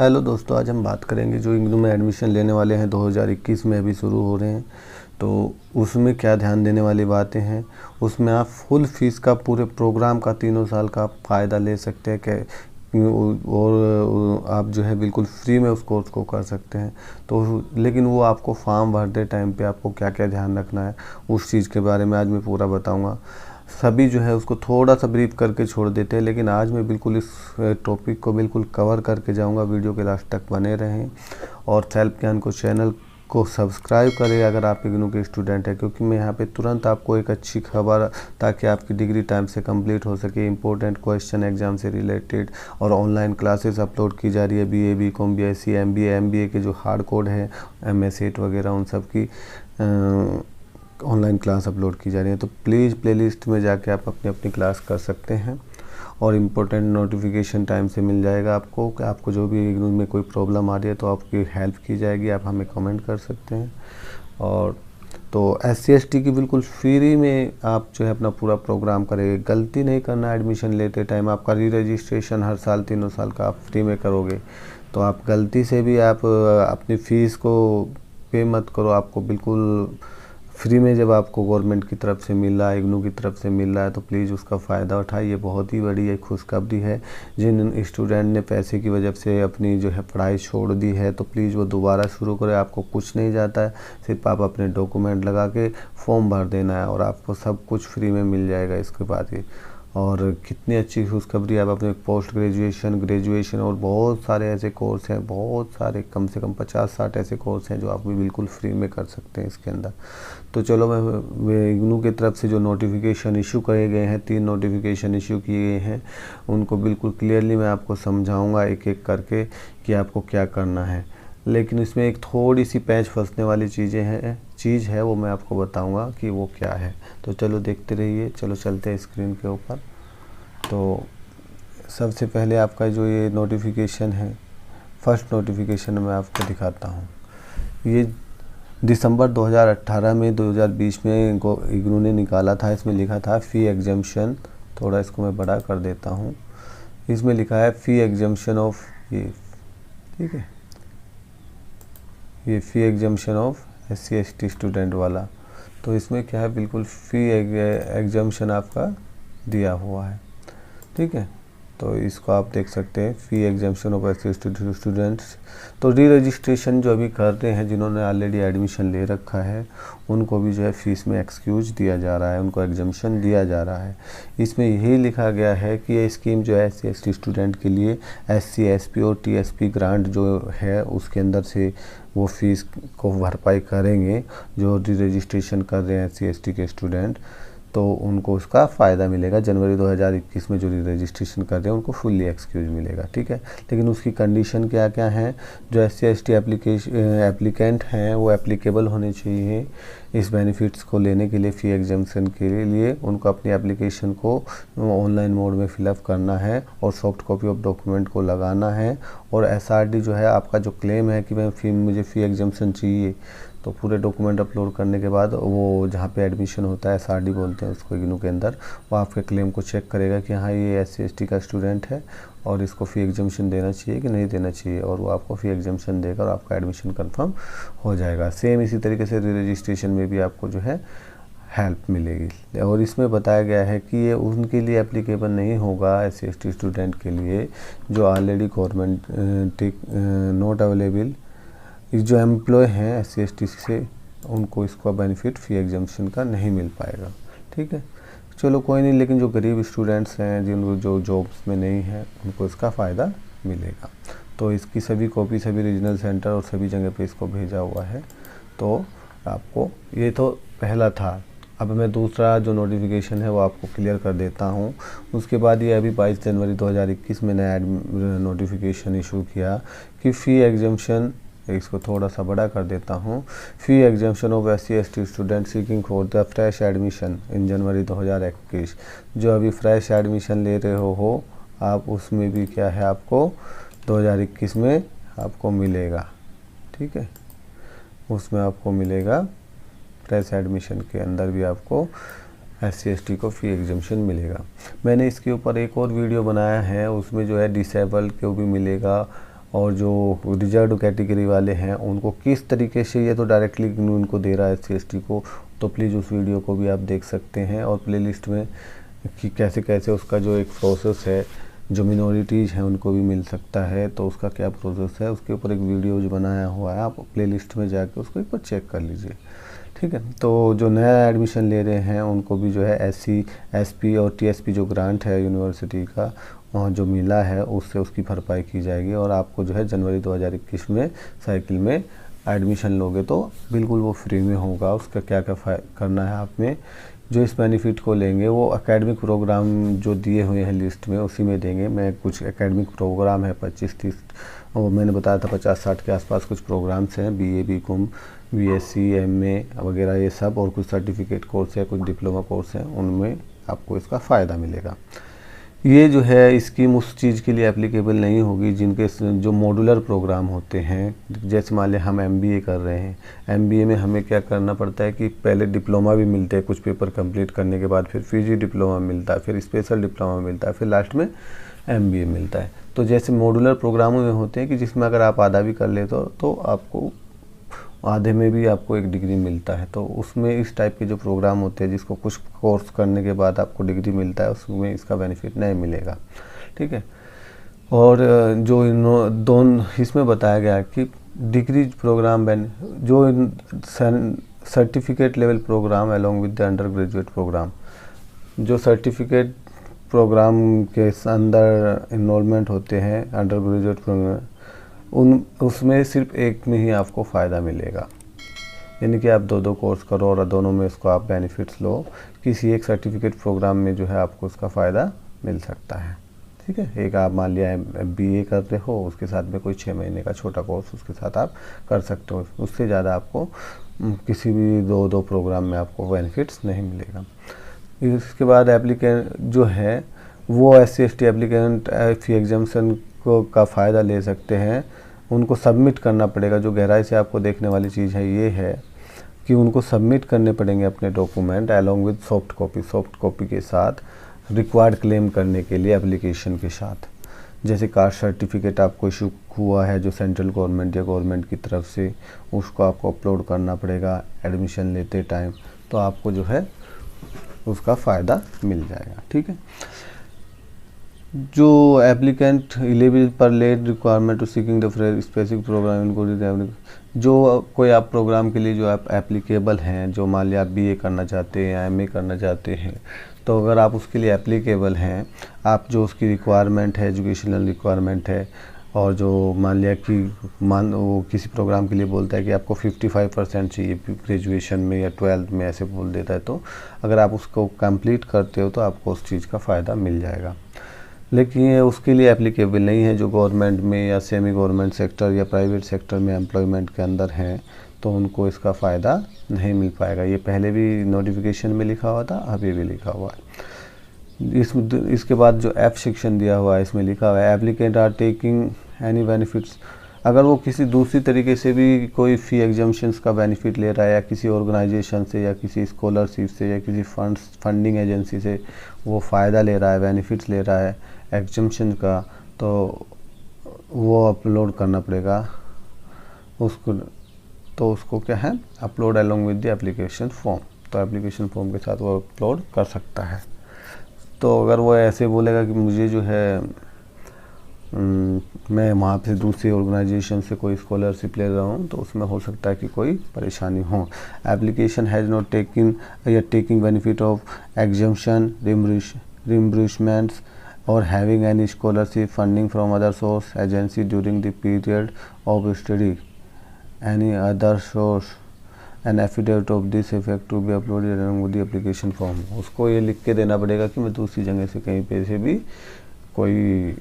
Hello दोस्तों, आज हम बात करेंगे जो इग्नू में एडमिशन लेने वाले हैं 2021 में अभी शुरू हो रहे हैं, तो उसमें क्या ध्यान देने वाली बातें हैं। उसमें आप फुल फीस का पूरे प्रोग्राम का 3 साल का आप फ़ायदा ले सकते हैं और आप जो है बिल्कुल फ्री में उस कोर्स को कर सकते हैं। तो लेकिन वो आपको फॉर्म भरते टाइम पे आपको क्या क्या ध्यान रखना है उस चीज़ के बारे में आज मैं पूरा बताऊँगा। सभी जो है उसको थोड़ा सा ब्रीफ करके छोड़ देते हैं, लेकिन आज मैं बिल्कुल इस टॉपिक को बिल्कुल कवर करके जाऊंगा। वीडियो के लास्ट तक बने रहें और सेल्फ ज्ञान को चैनल को सब्सक्राइब करें अगर आप इग्नू के स्टूडेंट हैं, क्योंकि मैं यहाँ पे तुरंत आपको एक अच्छी खबर, ताकि आपकी डिग्री टाइम से कंप्लीट हो सके, इंपॉर्टेंट क्वेश्चन एग्जाम से रिलेटेड, और ऑनलाइन क्लासेस अपलोड की जा रही है। BA, BCom, BSc, MBA, MBA के जो हार्ड कोड है, एमए सेट वगैरह, उन सब की ऑनलाइन क्लास अपलोड की जा रही है। तो प्लीज़ प्लेलिस्ट में जाके आप अपनी अपनी क्लास कर सकते हैं और इम्पोर्टेंट नोटिफिकेशन टाइम से मिल जाएगा आपको। कि आपको जो भी इग्नू में कोई प्रॉब्लम आ रही है तो आपकी हेल्प की जाएगी, आप हमें कमेंट कर सकते हैं। और तो SC ST की बिल्कुल फ्री में आप जो है अपना पूरा प्रोग्राम करेंगे। गलती नहीं करना एडमिशन लेते टाइम। आपका री रजिस्ट्रेशन हर साल 3 साल का आप फ्री में करोगे, तो आप गलती से भी आप अपनी फ़ीस को पे मत करो। आपको बिल्कुल फ्री में जब आपको गवर्नमेंट की तरफ से मिल रहा है, इग्नू की तरफ से मिल रहा है, तो प्लीज़ उसका फ़ायदा उठाइए। बहुत ही बड़ी एक खुशखबरी है। जिन स्टूडेंट ने पैसे की वजह से अपनी जो है पढ़ाई छोड़ दी है, तो प्लीज़ वो दोबारा शुरू करें। आपको कुछ नहीं जाता है, सिर्फ आप अपने डॉक्यूमेंट लगा के फॉर्म भर देना है और आपको सब कुछ फ्री में मिल जाएगा इसके बाद ही। और कितनी अच्छी खुशखबरी, आप अपने पोस्ट ग्रेजुएशन, ग्रेजुएशन और बहुत सारे ऐसे कोर्स हैं, बहुत सारे, कम से कम 50-60 ऐसे कोर्स हैं जो आप भी बिल्कुल फ्री में कर सकते हैं इसके अंदर। तो चलो, मैं इग्नू की तरफ से जो नोटिफिकेशन इशू करे गए हैं, 3 नोटिफिकेशन इशू किए गए हैं, उनको बिल्कुल क्लियरली मैं आपको समझाऊंगा एक एक करके कि आपको क्या करना है। लेकिन इसमें एक थोड़ी सी पैच फंसने वाली चीज़ है, वो मैं आपको बताऊंगा कि वो क्या है। तो चलो देखते रहिए। चलो चलते हैं स्क्रीन के ऊपर। तो सबसे पहले आपका जो ये नोटिफिकेशन है, फर्स्ट नोटिफिकेशन मैं आपको दिखाता हूँ। ये दिसंबर 2018 में 2020 में इग्नू ने निकाला था। इसमें लिखा था फ़ी एग्जम्पशन, थोड़ा इसको मैं बड़ा कर देता हूँ। इसमें लिखा है फ़ी एग्जम्पशन ऑफ, ये ठीक है, ये fee exemption of SC ST student वाला। तो इसमें क्या है, बिल्कुल फ़ी एग्जम्पशन आपका दिया हुआ है, ठीक है। तो इसको आप देख सकते हैं, fee exemption of SC ST students. तो री रजिस्ट्रेशन जो अभी कर रहे हैं, जिन्होंने ऑलरेडी एडमिशन ले रखा है, उनको भी जो है फ़ीस में एक्सक्यूज दिया जा रहा है, उनको एग्जम्पशन दिया जा रहा है। इसमें यही लिखा गया है कि ये स्कीम जो है SC ST स्टूडेंट के लिए SC SP और TSP ग्रांट जो है उसके अंदर से वो फ़ीस को भरपाई करेंगे। जो री रजिस्ट्रेशन कर रहे हैं SC ST के स्टूडेंट, तो उनको उसका फ़ायदा मिलेगा। जनवरी 2021 में जो रजिस्ट्रेशन कर रहे हैं उनको फुल्ली एक्सक्यूज मिलेगा, ठीक है। लेकिन उसकी कंडीशन क्या क्या हैं, जो SC ST एप्लीकेंट हैं वो एप्लीकेबल होने चाहिए इस बेनिफिट्स को लेने के लिए। फ़ी एग्जम्पशन के लिए उनको अपनी एप्लीकेशन को ऑनलाइन मोड में फिलअप करना है और सॉफ्ट कॉपी ऑफ डॉक्यूमेंट को लगाना है। और SRD जो है आपका जो क्लेम है कि मुझे फ़ी एग्जम्पशन चाहिए, तो पूरे डॉक्यूमेंट अपलोड करने के बाद वो जहाँ पे एडमिशन होता है, SRD बोलते हैं उसको इग्नू के अंदर, वो आपके क्लेम को चेक करेगा कि हाँ ये SC ST का स्टूडेंट है और इसको फ़ी एग्जम्पशन देना चाहिए कि नहीं देना चाहिए, और वो आपको फ़ी एग्जम्पशन देगा और आपका एडमिशन कंफर्म हो जाएगा। सेम इसी तरीके से री रजिस्ट्रेशन में भी आपको जो है हेल्प मिलेगी। और इसमें बताया गया है कि ये उनके लिए एप्लीकेबल नहीं होगा, SC ST स्टूडेंट के लिए जो ऑलरेडी गवर्नमेंट नॉट अवेलेबल, जो एम्प्लॉय हैं SC ST से, उनको इसका बेनिफिट फ़ी एग्जम्पशन का नहीं मिल पाएगा, ठीक है। चलो कोई नहीं, लेकिन जो गरीब स्टूडेंट्स हैं, जिनको जो जॉब्स में नहीं है, उनको इसका फ़ायदा मिलेगा। तो इसकी सभी कॉपी सभी रीजनल सेंटर और सभी जगह पे इसको भेजा हुआ है। तो आपको, ये तो पहला था। अब मैं दूसरा जो नोटिफिकेशन है वो आपको क्लियर कर देता हूँ। उसके बाद ये अभी 22 जनवरी 2021 में नया नोटिफिकेशन इशू किया कि फ़ी एग्जम्पशन, इसको थोड़ा सा बड़ा कर देता हूँ, fee exemption of SC ST student seeking for the fresh admission in January 2021। जो अभी फ्रेश एडमिशन ले रहे हो आप, उसमें भी क्या है, आपको 2021 में आपको मिलेगा, ठीक है। उसमें आपको मिलेगा, फ्रेश एडमिशन के अंदर भी आपको SC ST को फ़ी एग्जम्पशन मिलेगा। मैंने इसके ऊपर एक और वीडियो बनाया है, उसमें जो है डिसेबल को भी मिलेगा और जो रिजर्व कैटेगरी वाले हैं उनको किस तरीके से, ये तो डायरेक्टली उनको दे रहा है SC/ST को, तो प्लीज़ उस वीडियो को भी आप देख सकते हैं। और प्लेलिस्ट में कि कैसे कैसे उसका जो एक प्रोसेस है, जो मिनॉरिटीज़ हैं उनको भी मिल सकता है, तो उसका क्या प्रोसेस है उसके ऊपर एक वीडियो जो बनाया हुआ है, आप प्लेलिस्ट में जाके उसको एक बार चेक कर लीजिए, ठीक है। तो जो नया एडमिशन ले रहे हैं उनको भी जो है SC, SP और TSP जो ग्रांट है यूनिवर्सिटी का जो मिला है उससे उसकी भरपाई की जाएगी, और आपको जो है जनवरी 2021 में साइकिल में एडमिशन लोगे तो बिल्कुल वो फ्री में होगा। उसका क्या क्या करना है आप में, जो इस बेनिफिट को लेंगे वो एकेडमिक प्रोग्राम जो दिए हुए हैं लिस्ट में उसी में देंगे। मैं कुछ एकेडमिक प्रोग्राम है 25-30, और मैंने बताया था 50-60 के आसपास कुछ प्रोग्राम्स हैं, BA BCom BSc MA वगैरह ये सब, और कुछ सर्टिफिकेट कोर्स है, कुछ डिप्लोमा कोर्स हैं, उनमें आपको इसका फ़ायदा मिलेगा। ये जो है स्कीम उस चीज़ के लिए एप्लीकेबल नहीं होगी जिनके जो मॉड्यूलर प्रोग्राम होते हैं। जैसे मान लिया हम MBA कर रहे हैं, MBA में हमें क्या करना पड़ता है कि पहले डिप्लोमा भी मिलते हैं कुछ पेपर कंप्लीट करने के बाद, फिर PG डिप्लोमा मिलता है, फिर स्पेशल डिप्लोमा मिलता है, फिर लास्ट में MBA मिलता है। तो जैसे मॉड्यूलर प्रोग्रामों में होते हैं कि जिसमें अगर आप आधा भी कर लेते तो आपको आधे में भी आपको एक डिग्री मिलता है। तो उसमें इस टाइप के जो प्रोग्राम होते हैं जिसको कुछ कोर्स करने के बाद आपको डिग्री मिलता है, उसमें इसका बेनिफिट नहीं मिलेगा, ठीक है। और जो दोनों इसमें बताया गया है कि डिग्री प्रोग्राम जो certificate level programme along with the undergraduate programme, जो सर्टिफिकेट प्रोग्राम के अंदर इनरोलमेंट होते हैं अंडर ग्रेजुएट प्रोग्राम, उसमें सिर्फ एक में ही आपको फ़ायदा मिलेगा। यानी कि आप दो कोर्स करो और दोनों में इसको आप बेनिफिट्स लो, किसी एक सर्टिफिकेट प्रोग्राम में जो है आपको उसका फ़ायदा मिल सकता है, ठीक है। एक आप मान लिया BA कर रहे हो, उसके साथ में कोई 6 महीने का छोटा कोर्स उसके साथ आप कर सकते हो, उससे ज़्यादा आपको किसी भी दो प्रोग्राम में आपको बेनिफिट्स नहीं मिलेगा। इसके बाद एप्लीकेंट जो है वो SC/ST एप्लीकेंट फ़ी एग्जाम्शन का फ़ायदा ले सकते हैं। उनको सबमिट करना पड़ेगा। जो गहराई से आपको देखने वाली चीज़ है ये है कि उनको सबमिट करने पड़ेंगे अपने document along with soft copy के साथ, रिक्वायर्ड क्लेम करने के लिए एप्लीकेशन के साथ। जैसे कास्ट सर्टिफिकेट आपको इशू हुआ है जो सेंट्रल गवर्नमेंट या गवर्नमेंट की तरफ से, उसको आपको अपलोड करना पड़ेगा एडमिशन लेते टाइम, तो आपको जो है उसका फ़ायदा मिल जाएगा, ठीक है। जो एप्लीकेंट एलिजिबल पर लेट requirement to seeking the specific programme इनको, जो कोई आप प्रोग्राम के लिए जो आप एप्लीकेबल हैं, जो मान लिया आप BA करना चाहते हैं या MA करना चाहते हैं, तो अगर आप उसके लिए एप्लीकेबल हैं, आप जो उसकी रिक्वायरमेंट है, एजुकेशनल रिक्वायरमेंट है, और जो मान लिया कि वो किसी प्रोग्राम के लिए बोलता है कि आपको 55% चाहिए ग्रेजुएशन में या 12th में, ऐसे बोल देता है, तो अगर आप उसको कंप्लीट करते हो तो आपको उस चीज़ का फ़ायदा मिल जाएगा। लेकिन ये उसके लिए एप्लीकेबल नहीं है जो गवर्नमेंट में या सेमी गवर्नमेंट सेक्टर या प्राइवेट सेक्टर में एम्प्लॉयमेंट के अंदर हैं, तो उनको इसका फ़ायदा नहीं मिल पाएगा। ये पहले भी नोटिफिकेशन में लिखा हुआ था, अभी भी लिखा हुआ है। इसके बाद जो F सेक्शन दिया हुआ है इसमें लिखा हुआ है applicant are taking any benefits. अगर वो किसी दूसरी तरीके से भी कोई फ़ी एग्जाम्शंस का बेनिफिट ले रहा है, या किसी ऑर्गेनाइजेशन से या किसी स्कॉलरशिप से या किसी फंडिंग एजेंसी से वो फ़ायदा ले रहा है, बेनिफिट्स ले रहा है एग्जाम्शन का, तो वो अपलोड करना पड़ेगा उसको। तो उसको क्या है, upload along with the application form. तो एप्लीकेशन फॉर्म के साथ वो अपलोड कर सकता है। तो अगर वो ऐसे बोलेगा कि मुझे जो है मैं वहाँ से दूसरी ऑर्गेनाइजेशन से कोई स्कॉलरशिप ले रहा हूँ, तो उसमें हो सकता है कि कोई परेशानी हो। एप्लीकेशन हैज़ नॉट टेकिंग या taking benefit of exemption reimbursements or having any scholarship funding from other source agency during the period of study, any other source, an affidavit of this effect to be uploaded along with the application form। उसको ये लिख के देना पड़ेगा कि मैं दूसरी जगह से कहीं पे से भी कोई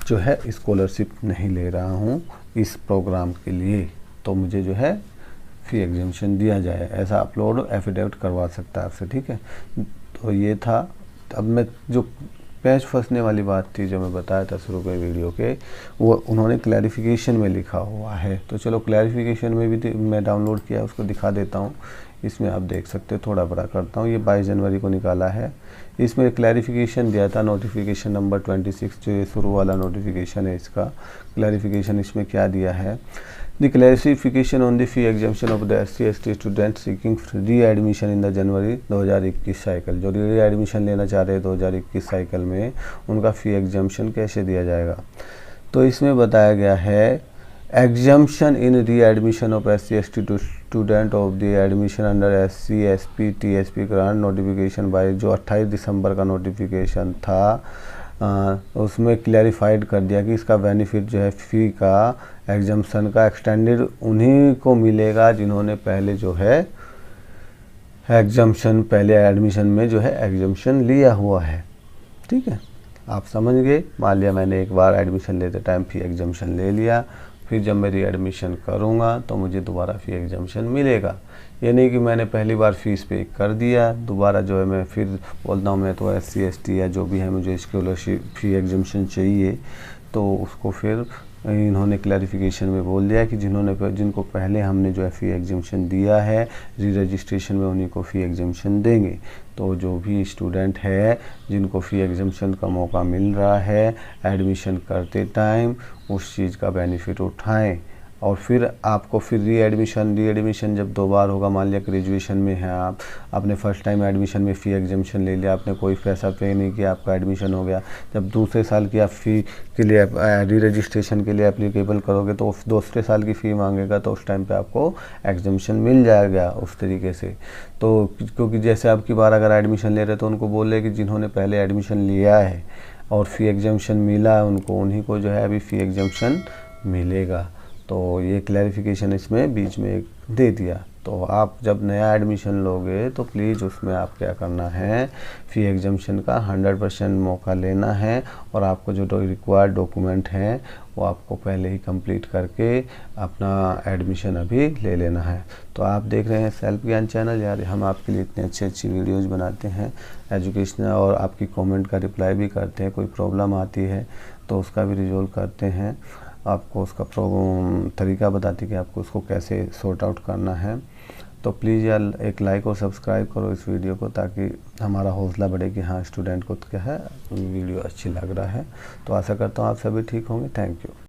जो है स्कॉलरशिप नहीं ले रहा हूँ इस प्रोग्राम के लिए, तो मुझे जो है फ़ी एग्जाम्शन दिया जाए, ऐसा अपलोड एफिडेविट करवा सकता है आपसे, ठीक है। तो ये था। अब मैं जो पेज फंसने वाली बात थी जो मैं बताया था शुरू के वीडियो के, वो उन्होंने क्लैरिफिकेशन में लिखा हुआ है। तो चलो क्लैरिफिकेशन में भी मैं डाउनलोड किया उसको दिखा देता हूँ। इसमें आप देख सकते हो, थोड़ा बड़ा करता हूँ, ये 22 जनवरी को निकाला है। इसमें क्लैरिफिकेशन दिया था, नोटिफिकेशन नंबर 26, जो ये शुरू वाला नोटिफिकेशन है, इसका क्लैरिफिकेशन इसमें क्या दिया है। The clarification on the fee exemption of the SC/ST student seeking re admission in the January 2021 cycle. जो री एडमिशन लेना चाह रहे हैं 2021 साइकिल में, उनका फ़ी एग्जाम्पशन कैसे दिया जाएगा। तो इसमें बताया गया है, एग्जाम्पशन इन री admission of SC/ST student of the admission under SC, SP, TSP grant notification by, जो 28 दिसंबर का नोटिफिकेशन था, उसमें क्लैरिफाइड कर दिया कि इसका बेनिफिट जो है फ़ी का एग्जाम्पशन का एक्सटेंडेड उन्हीं को मिलेगा जिन्होंने पहले जो है एग्जाम्पशन, पहले एडमिशन में जो है एग्जाम्पशन लिया हुआ है। ठीक है, आप समझ गए। मान लिया मैंने एक बार एडमिशन लेते टाइम फ़ी एग्जाम्पशन ले लिया, फिर जब मैं री एडमिशन करूँगा तो मुझे दोबारा फ़ी एग्जाम्पशन मिलेगा। ये नहीं कि मैंने पहली बार फ़ीस पे कर दिया, दोबारा जो है मैं फिर बोलता हूँ मैं तो SC/ST या जो भी है मुझे स्कॉलरशिप फ़ी एग्जाम्पशन चाहिए, तो उसको फिर इन्होंने क्लैरिफिकेशन में बोल दिया कि जिनको पहले हमने जो है फ़ी एग्जाम्पशन दिया है री रजिस्ट्रेशन में, उन्हीं को फ़ी एग्जाम्पशन देंगे। तो जो भी स्टूडेंट है जिनको फ़ी एग्जाम्पशन का मौका मिल रहा है एडमिशन करते टाइम, उस चीज़ का बेनिफिट उठाएं। और फिर आपको फिर री एडमिशन जब 2 बार होगा, मान लिया ग्रेजुएशन में है आप, आपने फर्स्ट टाइम एडमिशन में फ़ी एग्जाम्पशन ले लिया, आपने कोई पैसा पे नहीं किया, आपका एडमिशन हो गया। जब दूसरे साल की आप फ़ी के लिए री रजिस्ट्रेशन के लिए एप्लीकेबल करोगे तो दूसरे साल की फ़ी मांगेगा, तो उस टाइम पे आपको एग्जाम्पशन मिल जाएगा उस तरीके से। तो क्योंकि जैसे आपकी बार अगर एडमिशन ले रहे तो उनको बोल रहे कि जिन्होंने पहले एडमिशन लिया है और फ़ी एग्जाम्पशन मिला है उनको, उन्हीं को जो है अभी फ़ी एग्जाम्पशन मिलेगा। तो ये क्लैरिफिकेशन इसमें बीच में एक दे दिया। तो आप जब नया एडमिशन लोगे तो प्लीज़ उसमें आप क्या करना है, फ़ी एग्जाम्पशन का 100% मौका लेना है, और आपको जो रिक्वायर्ड डॉक्यूमेंट हैं वो आपको पहले ही कंप्लीट करके अपना एडमिशन अभी ले लेना है। तो आप देख रहे हैं सेल्फ ज्ञान चैनल। यार हम आपके लिए इतनी अच्छी वीडियोज़ बनाते हैं एजुकेशनल, और आपकी कमेंट का रिप्लाई भी करते हैं। कोई प्रॉब्लम आती है तो उसका भी रिजॉल्व करते हैं, आपको उसका तरीका बताते हैं कि आपको उसको कैसे सॉर्ट आउट करना है। तो प्लीज़ यार एक लाइक और सब्सक्राइब करो इस वीडियो को, ताकि हमारा हौसला बढ़े कि हाँ स्टूडेंट को क्या है वीडियो अच्छी लग रहा है। तो आशा करता हूँ आप सभी ठीक होंगे। Thank you.